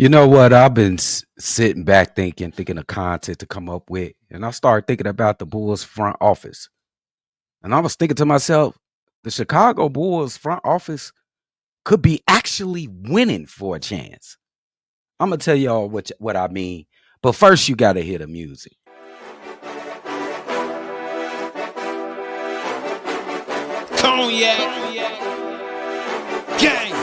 You know what? I've been sitting back thinking of content to come up with, and I started thinking about the Bulls front office. And I was thinking to myself, the Chicago Bulls front office could be actually winning for a chance. I'm gonna tell y'all what I mean, but first you gotta hear the music. Cognac, gang.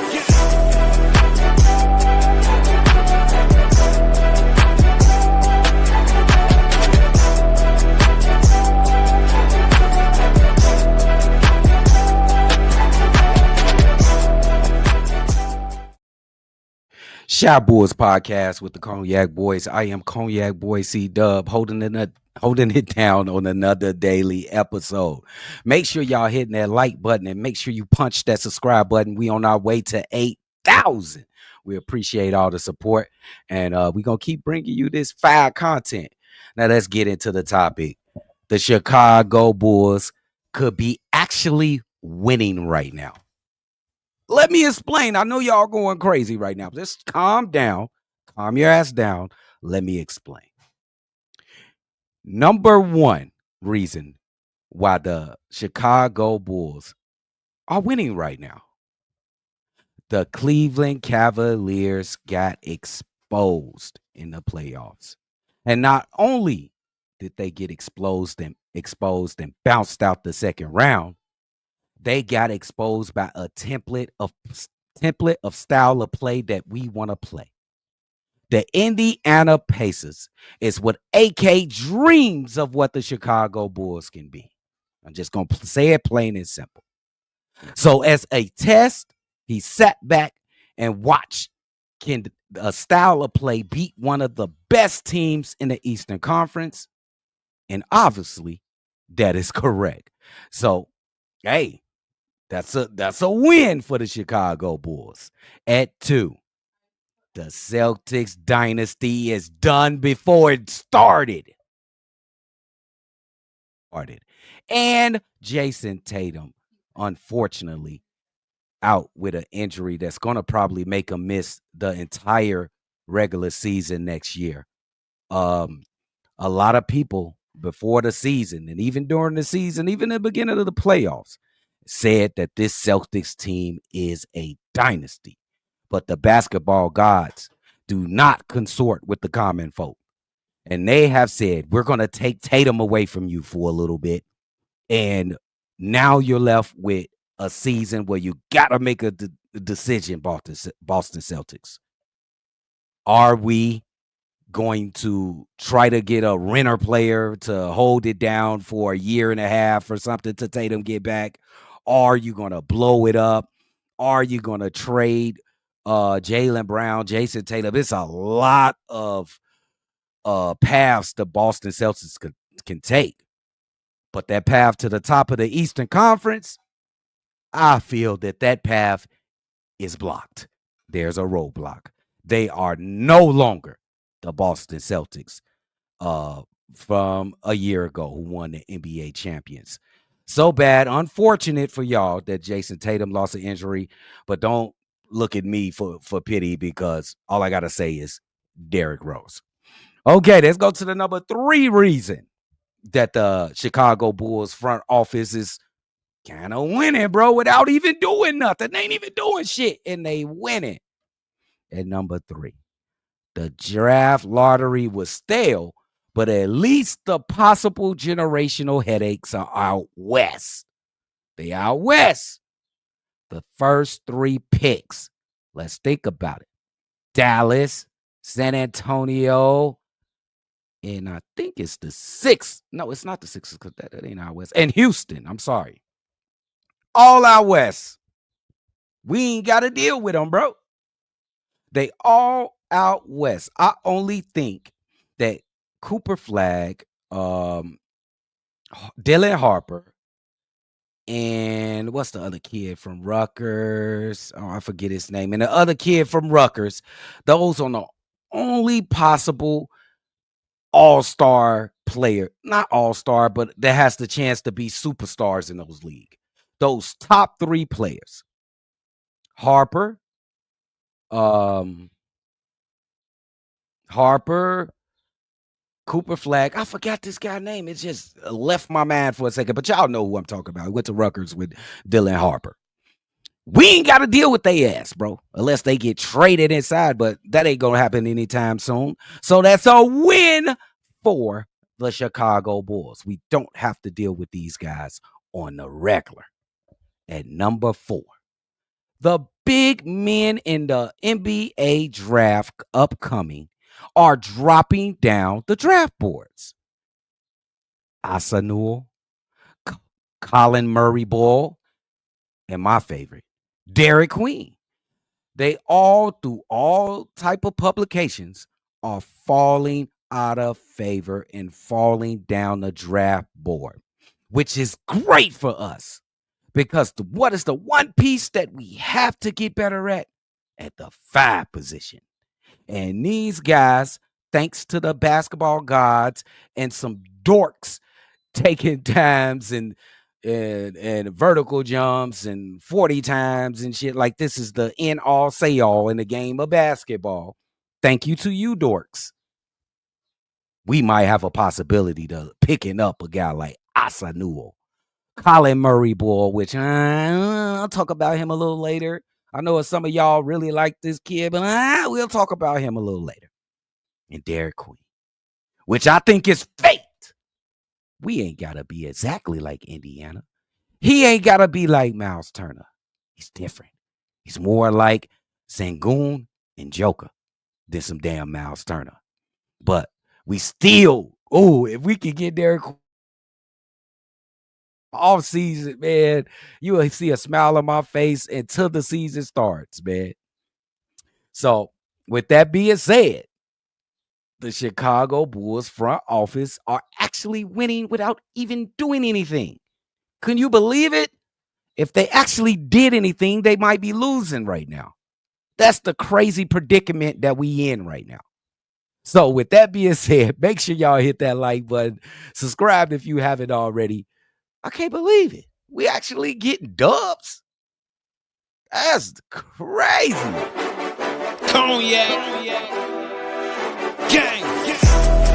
Shy Boys podcast with the Cognac Boys. I am Cognac Boy CDubb holding it down on another daily episode. Make sure y'all hitting that like button and make sure you punch that subscribe button. We on our way to 8,000. We appreciate all the support, and we're gonna keep bringing you this fire content. Now let's get into the topic. The Chicago Bulls could be actually winning right now. Let me explain. I know y'all going crazy right now. Just calm down. Calm your ass down. Let me explain. Number one reason why the Chicago Bulls are winning right now. The Cleveland Cavaliers got exposed in the playoffs. And not only did they get exposed and bounced out the second round, they got exposed by a template of style of play that we want to play. The Indiana Pacers is what AK dreams of what the Chicago Bulls can be. I'm just going to say it plain and simple. So, as a test, he sat back and watched can a style of play beat one of the best teams in the Eastern Conference. And obviously, that is correct. So, hey, that's a win for the Chicago Bulls. At 2, the Celtics dynasty is done before it started. And Jason Tatum, unfortunately, out with an injury that's going to probably make him miss the entire regular season next year. Um, a lot of people before the season and even during the season, even the beginning of the playoffs, said that this Celtics team is a dynasty. But the basketball gods do not consort with the common folk. And they have said, we're going to take Tatum away from you for a little bit. And now you're left with a season where you got to make a decision, Boston Celtics. Are we going to try to get a renter player to hold it down for a year and a half or something to Tatum get back? Are you going to blow it up? Are you going to trade Jaylen Brown, Jason Tatum? It's a lot of paths the Boston Celtics can take. But that path to the top of the Eastern Conference, I feel that path is blocked. There's a roadblock. They are no longer the Boston Celtics from a year ago who won the NBA champions. So bad, unfortunate for y'all that Jason Tatum lost an injury, but don't look at me for pity because all I got to say is Derrick Rose. Okay, let's go to the number 3 reason that the Chicago Bulls front office is kind of winning, bro, without even doing nothing. They ain't even doing shit, and they winning. At number 3, the draft lottery was stale, but at least the possible generational headaches are out west. They out west. The first 3 picks. Let's think about it. Dallas, San Antonio, and I think it's the 6th. No, it's not the 6th because that ain't out west. And Houston, I'm sorry. All out west. We ain't got to deal with them, bro. They all out west. I only think that Cooper Flag, Dylan Harper, and what's the other kid from Rutgers? Oh, I forget his name. And the other kid from Rutgers, those are the only possible all-star player. Not all-star, but that has the chance to be superstars in those league. Those top 3 players. Harper, um, Harper, Cooper Flag. I forgot this guy's name. It just left my mind for a second, but y'all know who I'm talking about. He went to Rutgers with Dylan Harper. We ain't got to deal with they ass, bro, unless they get traded inside, but that ain't going to happen anytime soon. So that's a win for the Chicago Bulls. We don't have to deal with these guys on the regular. At number 4, the big men in the NBA draft upcoming are dropping down the draft boards. Asanul, Colin Murray Ball, and my favorite, Derek Queen. They all, through all type of publications, are falling out of favor and falling down the draft board, which is great for us because what is the one piece that we have to get better at? At the 5 position. And these guys, thanks to the basketball gods and some dorks taking times and vertical jumps and 40 times and shit, like this is the end all say all in the game of basketball. Thank you to you dorks. We might have a possibility to picking up a guy like Asanul, Colin Murray Ball, which I'll talk about him a little later. I know some of y'all really like this kid, but we'll talk about him a little later. And Derek Queen, which I think is fate. We ain't got to be exactly like Indiana. He ain't got to be like Miles Turner. He's different. He's more like Sengun and Joker than some damn Miles Turner. But we still, if we could get Derek off season, man, you will see a smile on my face until the season starts, man. So, with that being said, the Chicago Bulls front office are actually winning without even doing anything. Can you believe it? If they actually did anything, they might be losing right now. That's the crazy predicament that we in right now. So with that being said, make sure y'all hit that like button. Subscribe if you haven't already. I can't believe it. We actually getting dubs. That's crazy. Cognac. Gang.